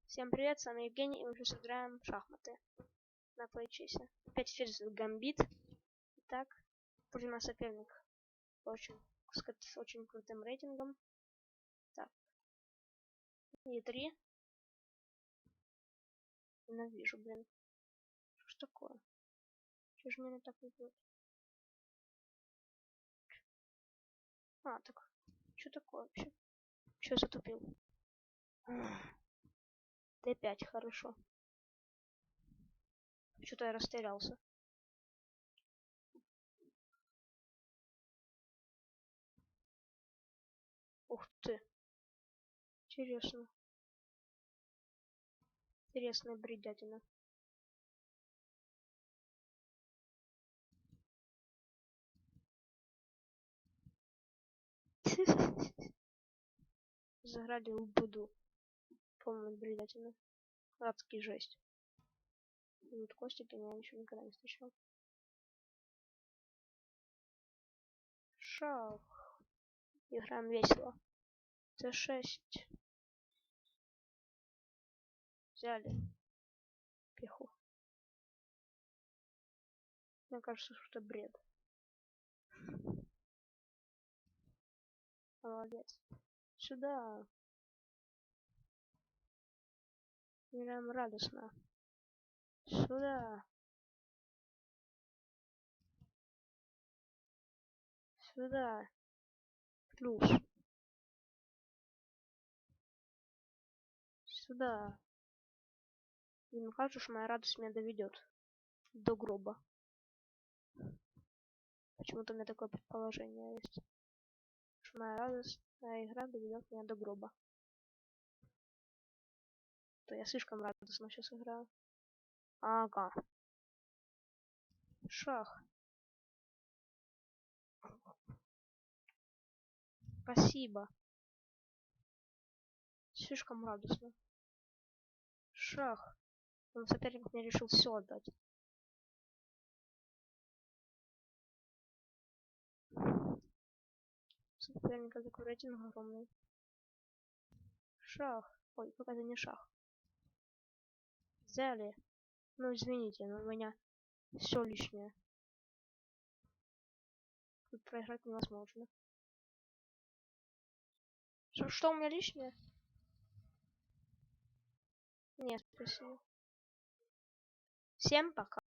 Всем привет, с вами Евгений, и мы сейчас играем в шахматы на плейчесе. Опять ферзь гамбит. Итак, против нас соперник с очень крутым рейтингом. Так. Е3. Ненавижу, блин. Что ж такое? Чего же меня так идет? А, так. Что такое вообще? Что я затупил? Д5, хорошо. Что-то я растерялся. Ух ты. Интересно. Интересная бредятина. Заградил буду. Полная бредятина. Адский жесть. И вот Костик, я ничего никогда не встречал. Шах. Играем весело. Т6. Взяли. Пеху. Мне кажется, что это бред. Молодец. Сюда. Играем радостно. Сюда. Сюда. Плюс. Сюда. И мне кажется, что моя радость меня доведет до гроба. Почему-то у меня такое предположение есть. Что моя радостная игра доведет меня до гроба. То я слишком радостно сейчас играю. Ага. Шах. Спасибо. Слишком радостно. Шах. Он соперник мне решил все отдать. Соперника такой рейтинг огромный. Шах. Ой, пока это не шах. Взяли. Ну извините, но у меня все лишнее. Тут проиграть невозможно. Что у меня лишнее? Нет, спасибо. Всем пока.